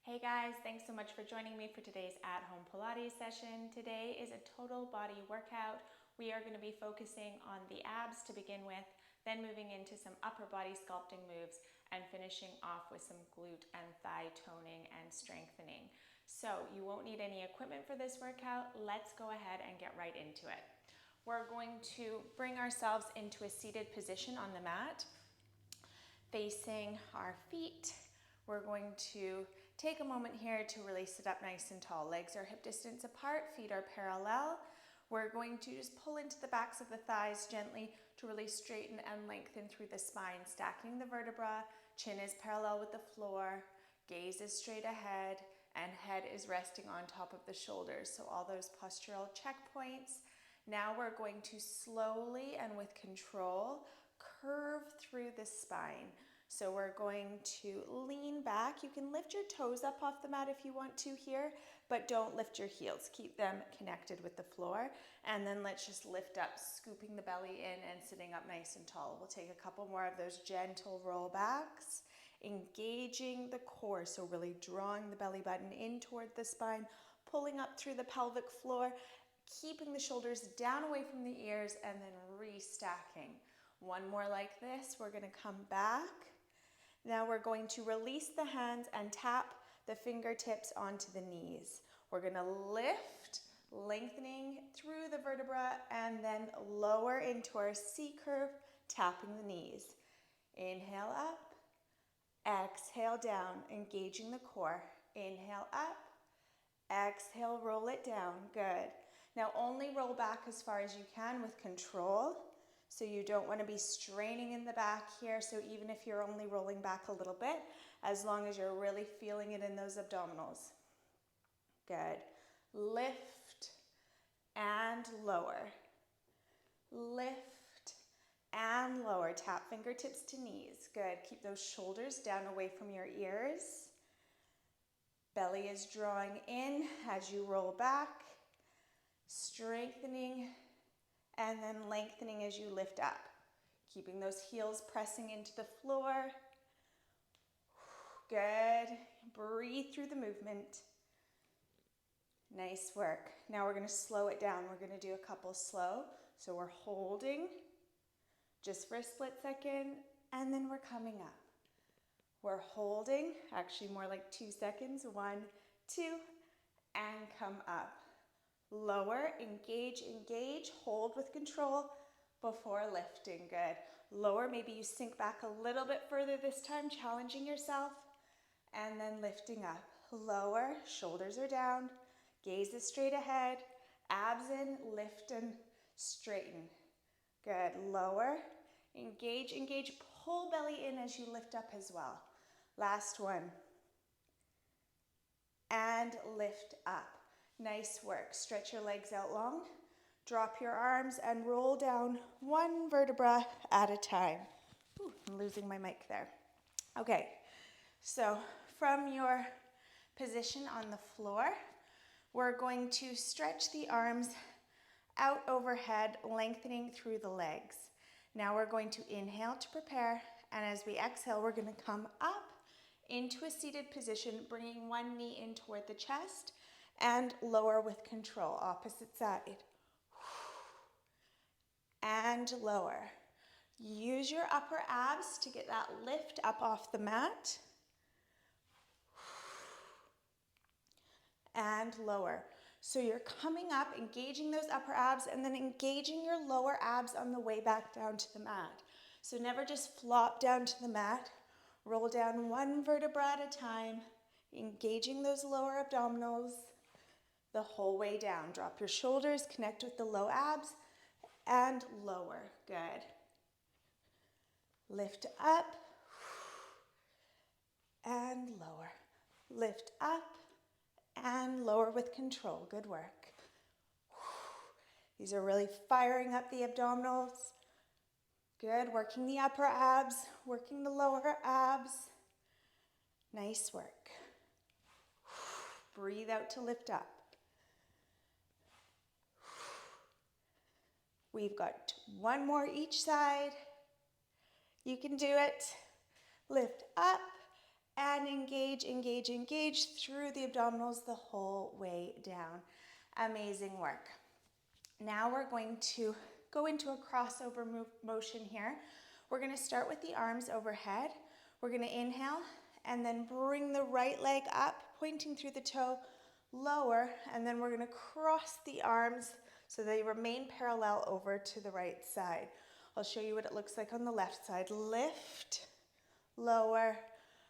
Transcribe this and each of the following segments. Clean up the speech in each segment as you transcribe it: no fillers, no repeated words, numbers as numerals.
Hey guys, thanks so much for joining me for today's at-home Pilates session. Today is a total body workout. We are going to be focusing on the abs to begin with, then moving into some upper body sculpting moves and finishing off with some glute and thigh toning and strengthening. So you won't need any equipment for this workout. Let's go ahead and get right into it. We're going to bring ourselves into a seated position on the mat, facing our feet. We're going to take a moment here to really sit up nice and tall. Legs are hip distance apart, feet are parallel. We're going to just pull into the backs of the thighs gently to really straighten and lengthen through the spine, stacking the vertebra. Chin is parallel with the floor, gaze is straight ahead, and head is resting on top of the shoulders. So all those postural checkpoints. Now we're going to slowly and with control curve through the spine. So we're going to lean back. You can lift your toes up off the mat if you want to here, but don't lift your heels. Keep them connected with the floor. And then let's just lift up, scooping the belly in and sitting up nice and tall. We'll take a couple more of those gentle rollbacks, engaging the core. So really drawing the belly button in toward the spine, pulling up through the pelvic floor, keeping the shoulders down away from the ears, and then restacking. One more like this. We're going to come back. Now we're going to release the hands and tap the fingertips onto the knees. We're going to lift, lengthening through the vertebra, and then lower into our C curve, tapping the knees. Inhale up, exhale down, engaging the core. Inhale up, exhale, roll it down. Good. Now only roll back as far as you can with control. So you don't want to be straining in the back here. So even if you're only rolling back a little bit, as long as you're really feeling it in those abdominals. Good. Lift and lower. Lift and lower. Tap fingertips to knees. Good. Keep those shoulders down away from your ears. Belly is drawing in as you roll back. Strengthening and then lengthening as you lift up. Keeping those heels pressing into the floor. Good. Breathe through the movement. Nice work. Now we're going to slow it down. We're going to do a couple slow. So we're holding just for a split second, and then we're coming up. We're holding, actually more like 2 seconds. 1, 2, and come up. Lower, engage, engage, hold with control before lifting. Good. Lower, maybe you sink back a little bit further this time, challenging yourself, and then lifting up. Lower, shoulders are down, gaze is straight ahead, abs in, lift and straighten. Good. Lower, engage, engage, pull belly in as you lift up as well. Last one. And lift up. Nice work. Stretch your legs out long. Drop your arms and roll down one vertebra at a time. Ooh, I'm losing my mic there. Okay, so from your position on the floor, we're going to stretch the arms out overhead, lengthening through the legs. Now we're going to inhale to prepare, and as we exhale, we're going to come up into a seated position, bringing one knee in toward the chest, and lower with control, opposite side. And lower. Use your upper abs to get that lift up off the mat. And lower. So you're coming up, engaging those upper abs, and then engaging your lower abs on the way back down to the mat. So never just flop down to the mat. Roll down one vertebra at a time, engaging those lower abdominals the whole way down. Drop your shoulders, connect with the low abs, and lower. Good. Lift up, and lower. Lift up, and lower with control. Good work. These are really firing up the abdominals. Good. Working the upper abs, working the lower abs. Nice work. Breathe out to lift up. We've got one more each side. You can do it. Lift up and engage, engage, engage through the abdominals the whole way down. Amazing work. Now we're going to go into a crossover motion here. We're going to start with the arms overhead. We're going to inhale and then bring the right leg up, pointing through the toe, lower, and then we're going to cross the arms so they remain parallel over to the right side. I'll show you what it looks like on the left side. Lift, lower,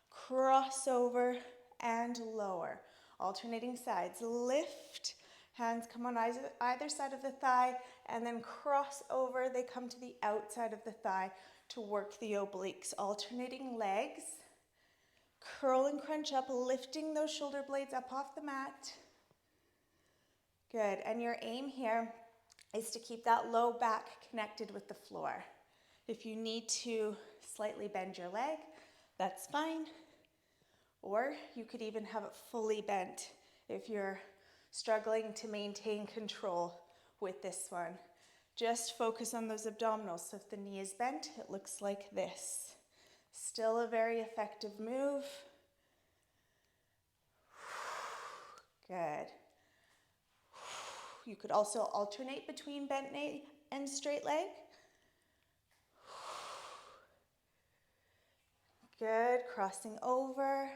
cross over, and lower. Alternating sides. Lift, hands come on either side of the thigh, and then cross over. They come to the outside of the thigh to work the obliques. Alternating legs. Curl and crunch up, lifting those shoulder blades up off the mat. Good, and your aim here is to keep that low back connected with the floor. If you need to slightly bend your leg, that's fine. Or you could even have it fully bent if you're struggling to maintain control with this one. Just focus on those abdominals. So if the knee is bent, it looks like this. Still a very effective move. Good. You could also alternate between bent knee and straight leg. Good, crossing over.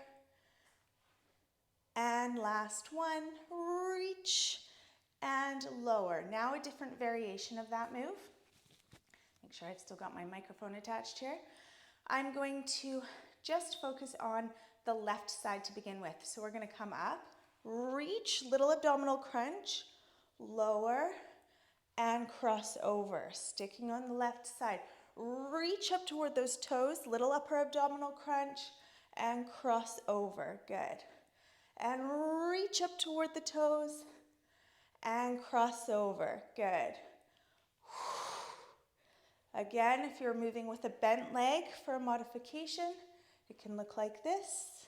And last one, reach and lower. Now a different variation of that move. Make sure I've still got my microphone attached here. I'm going to just focus on the left side to begin with. So we're going to come up, reach, little abdominal crunch, lower, and cross over. Sticking on the left side. Reach up toward those toes, little upper abdominal crunch, and cross over. Good. And reach up toward the toes, and cross over. Good. Again, if you're moving with a bent leg for a modification, it can look like this.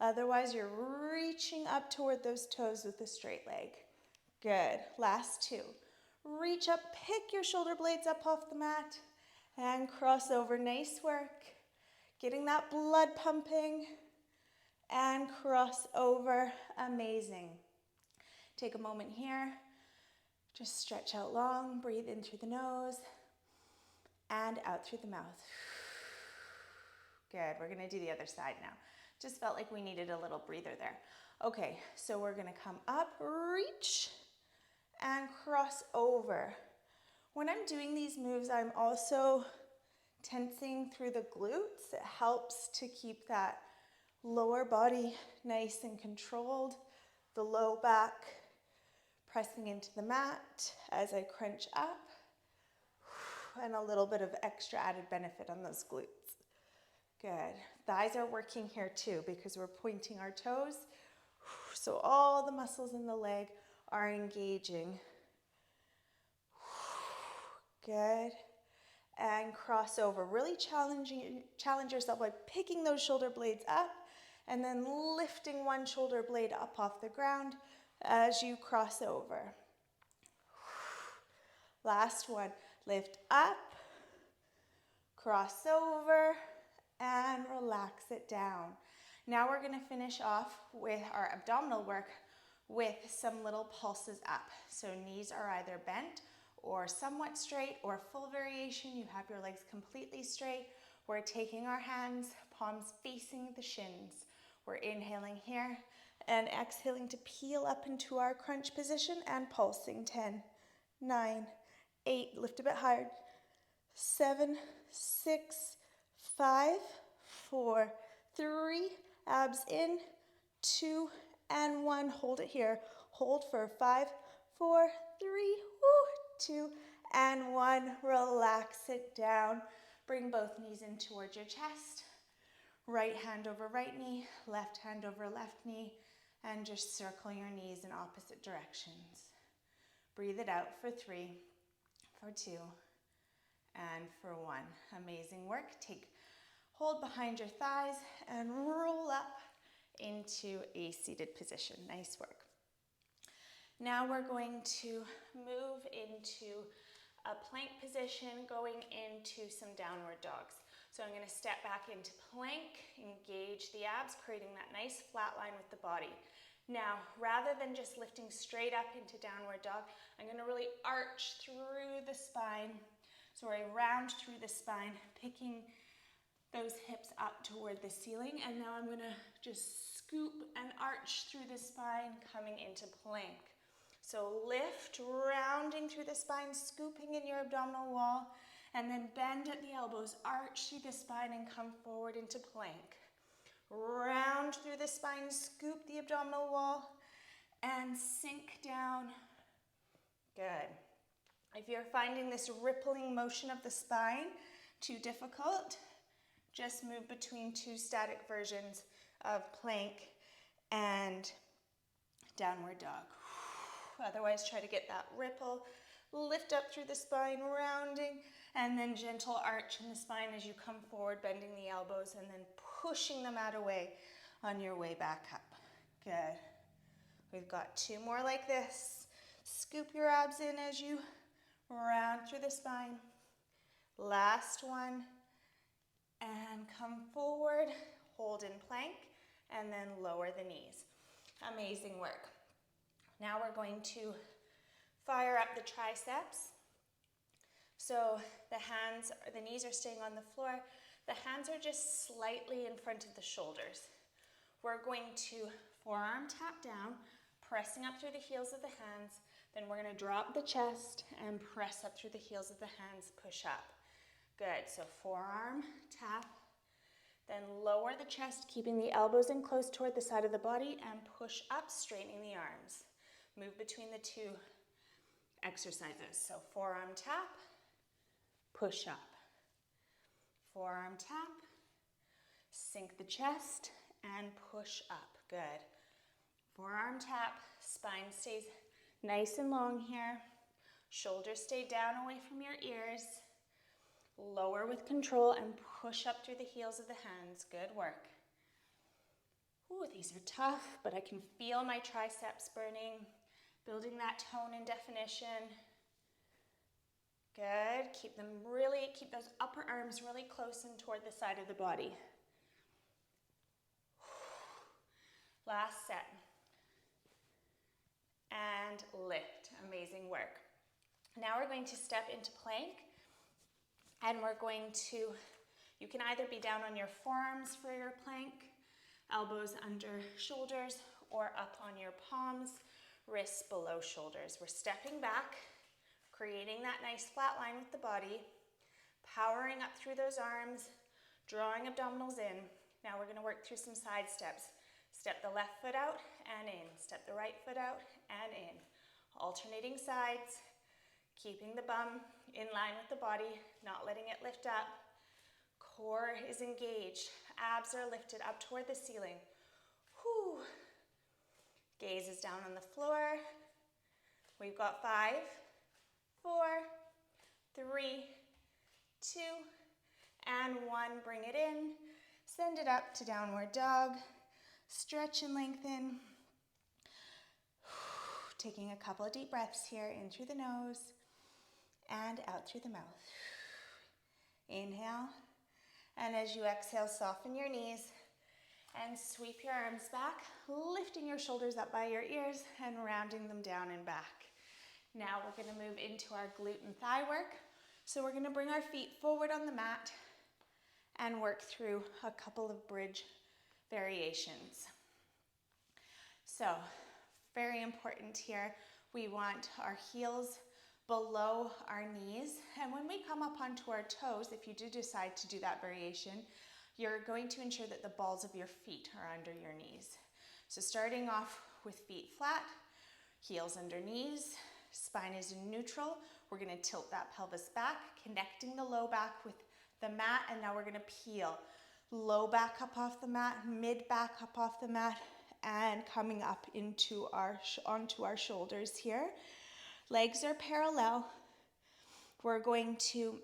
Otherwise, you're reaching up toward those toes with a straight leg. Good. Last two. Reach up, pick your shoulder blades up off the mat, and cross over. Nice work. Getting that blood pumping, and cross over. Amazing. Take a moment here. Just stretch out long, breathe in through the nose, and out through the mouth. Good, we're gonna do the other side now. Just felt like we needed a little breather there. Okay, so we're gonna come up, reach, and cross over. When I'm doing these moves, I'm also tensing through the glutes. It helps to keep that lower body nice and controlled, the low back pressing into the mat as I crunch up, and a little bit of extra added benefit on those glutes. Good. Thighs are working here too because we're pointing our toes, so all the muscles in the leg are engaging. Good. And cross over. Really challenge yourself by picking those shoulder blades up and then lifting one shoulder blade up off the ground as you cross over. Last one. Lift up, cross over, and relax it down. Now we're going to finish off with our abdominal work with some little pulses up. So knees are either bent or somewhat straight, or full variation, you have your legs completely straight. We're taking our hands, palms facing the shins. We're inhaling here and exhaling to peel up into our crunch position and pulsing. 10, 9, 8, lift a bit higher. 7, 6, 5, 4, 3, abs in, 2, and 1. Hold it here. Hold for 5, 4, 3, 2, and 1. Relax it down. Bring both knees in towards your chest. Right hand over right knee, left hand over left knee, and just circle your knees in opposite directions. Breathe it out for 3, for 2, and for 1. Amazing work. Hold behind your thighs and roll up into a seated position. Nice work. Now we're going to move into a plank position, going into some downward dogs. So I'm going to step back into plank, engage the abs, creating that nice flat line with the body. Now, rather than just lifting straight up into downward dog, I'm going to really arch through the spine. So I round through the spine, picking those hips up toward the ceiling. And now I'm going to just scoop and arch through the spine, coming into plank. So lift, rounding through the spine, scooping in your abdominal wall, and then bend at the elbows, arch through the spine and come forward into plank. Round through the spine, scoop the abdominal wall, and sink down. Good. If you're finding this rippling motion of the spine too difficult, just move between two static versions of plank and downward dog. Otherwise, try to get that ripple. Lift up through the spine, rounding, and then gentle arch in the spine as you come forward, bending the elbows, and then pushing the mat away on your way back up. Good. We've got two more like this. Scoop your abs in as you round through the spine. Last one. And come forward, hold in plank, and then lower the knees. Amazing work. Now we're going to fire up the triceps. So the knees are staying on the floor. The hands are just slightly in front of the shoulders. We're going to forearm tap down, pressing up through the heels of the hands. Then we're going to drop the chest and press up through the heels of the hands, push up. Good, so forearm tap, then lower the chest, keeping the elbows in close toward the side of the body, and push up, straightening the arms. Move between the two exercises. So forearm tap, push up. Forearm tap, sink the chest, and push up. Good. Forearm tap, spine stays nice and long here. Shoulders stay down away from your ears. Lower with control and push up through the heels of the hands. Good work. Ooh, these are tough, but I can feel my triceps burning, building that tone and definition. Good. Keep those upper arms really close and toward the side of the body. Last set. And lift. Amazing work. Now we're going to step into plank. And we're going to, you can either be down on your forearms for your plank, elbows under shoulders, or up on your palms, wrists below shoulders. We're stepping back, creating that nice flat line with the body, powering up through those arms, drawing abdominals in. Now we're going to work through some side steps. Step the left foot out and in. Step the right foot out and in. Alternating sides, keeping the bum in line with the body, not letting it lift up. Core is engaged. Abs are lifted up toward the ceiling. Whew. Gaze is down on the floor. We've got 5, 4, 3, 2, and 1. Bring it in. Send it up to downward dog. Stretch and lengthen. Taking a couple of deep breaths here, in through the nose and out through the mouth. Inhale, and as you exhale, soften your knees and sweep your arms back, lifting your shoulders up by your ears and rounding them down and back. Now we're going to move into our glute and thigh work. So we're going to bring our feet forward on the mat and work through a couple of bridge variations. So, very important here, we want our heels below our knees, and when we come up onto our toes, if you do decide to do that variation, you're going to ensure that the balls of your feet are under your knees. So starting off with feet flat, heels under knees, spine is in neutral. We're going to tilt that pelvis back, connecting the low back with the mat, and now we're going to peel. Low back up off the mat, mid back up off the mat, and coming up onto our shoulders here. Legs are parallel. We're going to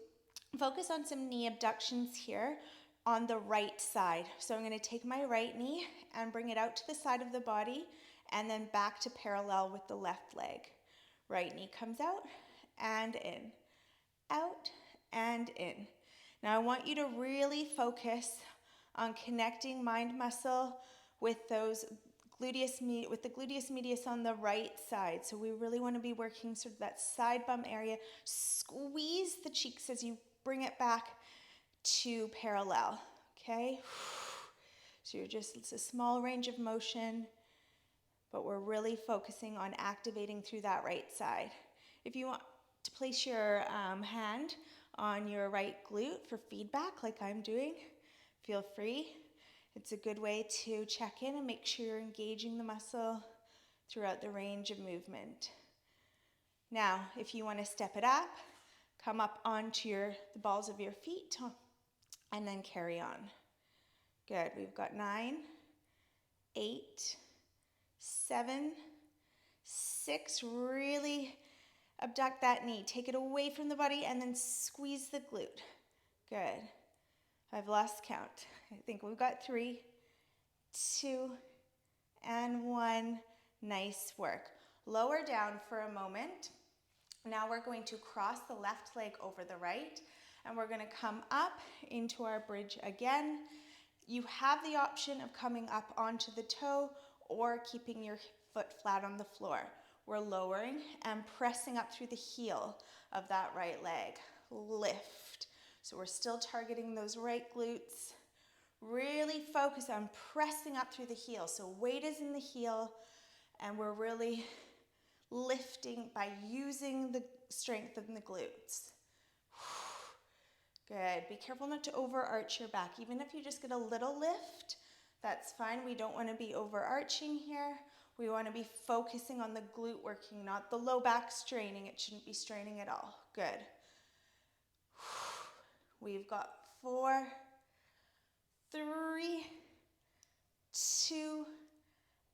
focus on some knee abductions here on the right side. So I'm going to take my right knee and bring it out to the side of the body and then back to parallel with the left leg. Right knee comes out and in, out and in. Now I want you to really focus on connecting mind muscle with those with the gluteus medius on the right side. So we really want to be working sort of that side bum area. Squeeze the cheeks as you bring it back to parallel, okay? So it's a small range of motion, but we're really focusing on activating through that right side. If you want to place your hand on your right glute for feedback like I'm doing, feel free. It's a good way to check in and make sure you're engaging the muscle throughout the range of movement. Now, if you want to step it up, come up onto the balls of your feet and then carry on. Good. We've got 9, 8, 7, 6. Really abduct that knee. Take it away from the body and then squeeze the glute. Good. I've lost count. I think we've got 3, 2, and 1. Nice work. Lower down for a moment. Now we're going to cross the left leg over the right, and we're going to come up into our bridge again. You have the option of coming up onto the toe or keeping your foot flat on the floor. We're lowering and pressing up through the heel of that right leg. Lift. So we're still targeting those right glutes. Really focus on pressing up through the heel. So weight is in the heel, and we're really lifting by using the strength in the glutes. Good. Be careful not to overarch your back. Even if you just get a little lift, that's fine. We don't want to be overarching here. We want to be focusing on the glute working, not the low back straining. It shouldn't be straining at all. Good. We've got 4, 3, 2,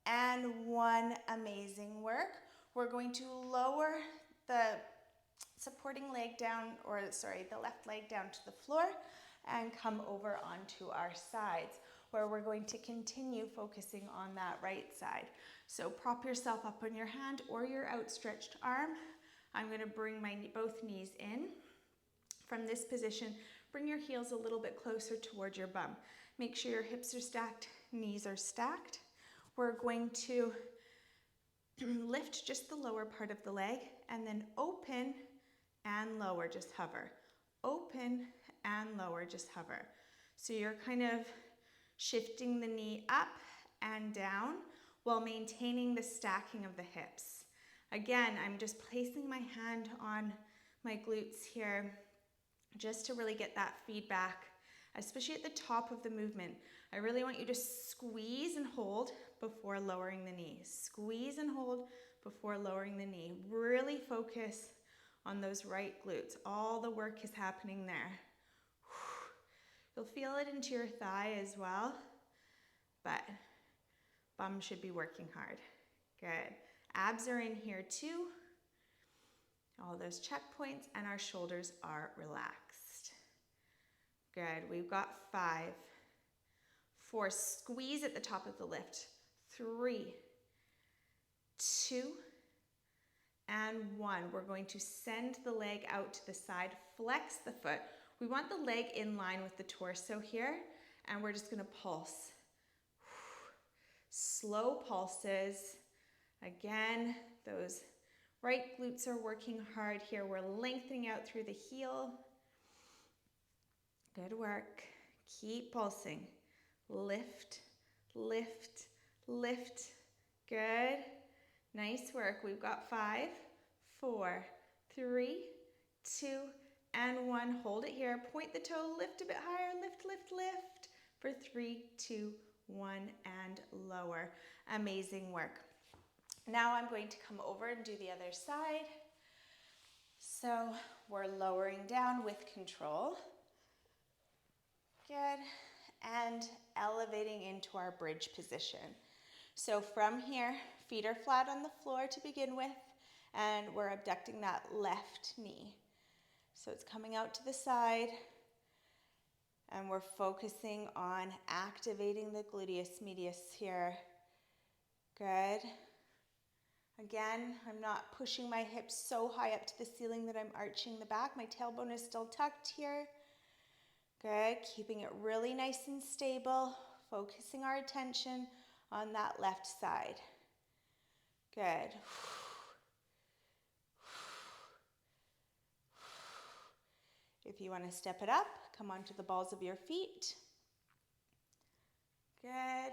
and 1. Amazing work. We're going to lower the supporting leg down, the left leg down to the floor and come over onto our sides, where we're going to continue focusing on that right side. So prop yourself up on your hand or your outstretched arm. I'm going to bring both knees in. From this position, bring your heels a little bit closer towards your bum. Make sure your hips are stacked, knees are stacked. We're going to lift just the lower part of the leg and then open and lower, just hover. Open and lower, just hover. So you're kind of shifting the knee up and down while maintaining the stacking of the hips. Again, I'm just placing my hand on my glutes here just to really get that feedback, especially at the top of the movement. I really want you to squeeze and hold before lowering the knee. Squeeze and hold before lowering the knee. Really focus on those right glutes. All the work is happening there. You'll feel it into your thigh as well, but bum should be working hard. Good. Abs are in here too. All those checkpoints, and our shoulders are relaxed. Good. We've got 5, 4. Squeeze at the top of the lift. 3, 2, and 1. We're going to send the leg out to the side. Flex the foot. We want the leg in line with the torso here, and we're just going to pulse. Slow pulses. Again, those right glutes are working hard here. We're lengthening out through the heel. Good work. Keep pulsing. Lift, lift, lift. Good. Nice work. We've got 5, 4, 3, 2, and 1. Hold it here. Point the toe. Lift a bit higher. Lift, lift, lift. For 3, 2, 1, and lower. Amazing work. Now I'm going to come over and do the other side. So we're lowering down with control. Good. And elevating into our bridge position. So from here, feet are flat on the floor to begin with, and we're abducting that left knee. So it's coming out to the side, and we're focusing on activating the gluteus medius here. Good. Again, I'm not pushing my hips so high up to the ceiling that I'm arching the back. My tailbone is still tucked here. Good, keeping it really nice and stable, focusing our attention on that left side. Good. If you want to step it up, come onto the balls of your feet. Good.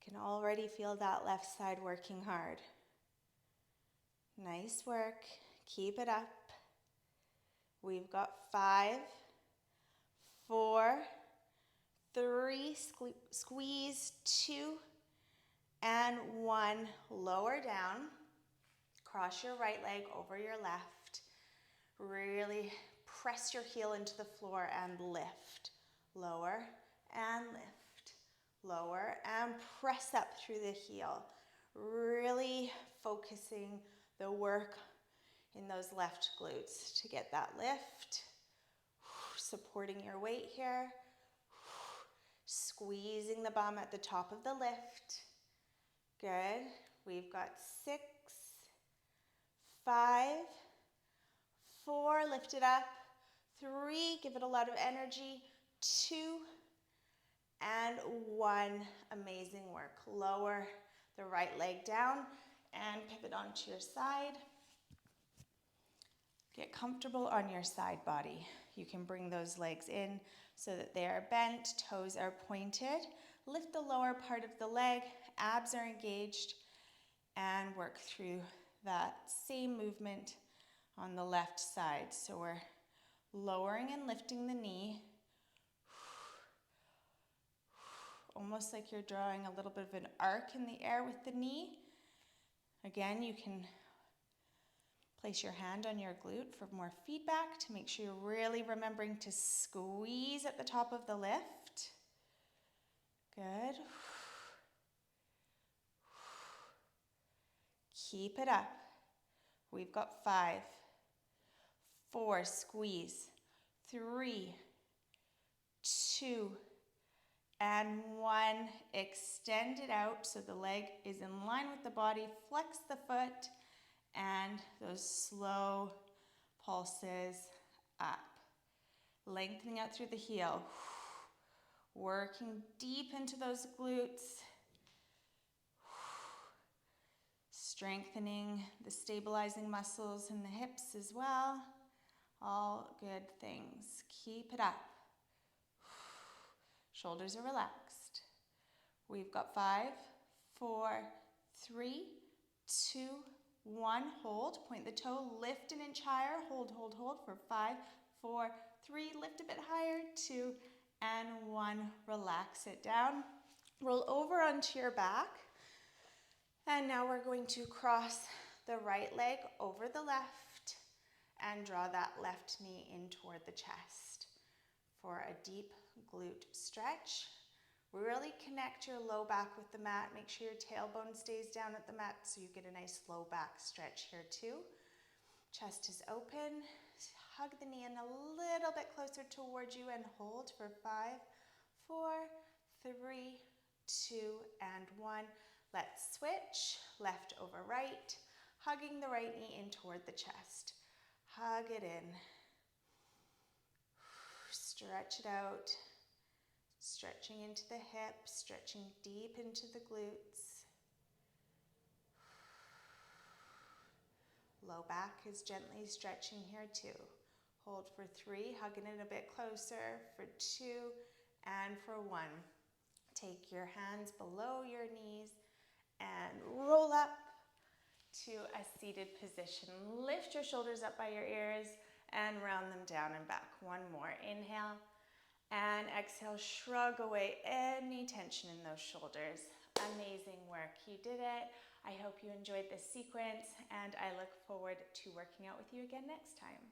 Can already feel that left side working hard. Nice work. Keep it up. We've got 5, 4, 3, squeeze, 2, and 1. Lower down. Cross your right leg over your left. Really press your heel into the floor and lift. Lower and lift. Lower and press up through the heel. Really focusing the work in those left glutes to get that lift. Supporting your weight here. Squeezing the bum at the top of the lift. Good. We've got 6, 5, 4, lift it up. 3, give it a lot of energy. 2, and 1. Amazing work. Lower the right leg down and pivot onto your side. Get comfortable on your side body. You can bring those legs in so that they are bent, toes are pointed. Lift the lower part of the leg, abs are engaged, and work through that same movement on the left side. So we're lowering and lifting the knee, almost like you're drawing a little bit of an arc in the air with the knee. Again, you can place your hand on your glute for more feedback to make sure you're really remembering to squeeze at the top of the lift. Good. Keep it up. We've got 5, 4, squeeze, 3, 2, and 1. Extend it out so the leg is in line with the body. Flex the foot and those slow pulses up. Lengthening out through the heel. Working deep into those glutes. Strengthening the stabilizing muscles in the hips as well. All good things. Keep it up. Shoulders are relaxed. We've got 5, 4, 3, 2, 1. Hold. Point the toe. Lift an inch higher. Hold, hold, hold for 5, 4, 3. Lift a bit higher. 2, and 1. Relax it down. Roll over onto your back. And now we're going to cross the right leg over the left and draw that left knee in toward the chest for a deep glute stretch. Really connect your low back with the mat. Make sure your tailbone stays down at the mat so you get a nice low back stretch here too. Chest is open. Hug the knee in a little bit closer towards you and hold for 5, 4, 3, 2, and 1. Let's switch. Left over right. Hugging the right knee in toward the chest. Hug it in. Stretch it out. Stretching into the hips, stretching deep into the glutes. Low back is gently stretching here too. Hold for 3, hugging it a bit closer for 2, and for 1. Take your hands below your knees and roll up to a seated position. Lift your shoulders up by your ears and round them down and back. One more. Inhale and exhale. Shrug away any tension in those shoulders. Amazing work. You did it. I hope you enjoyed this sequence, and I look forward to working out with you again next time.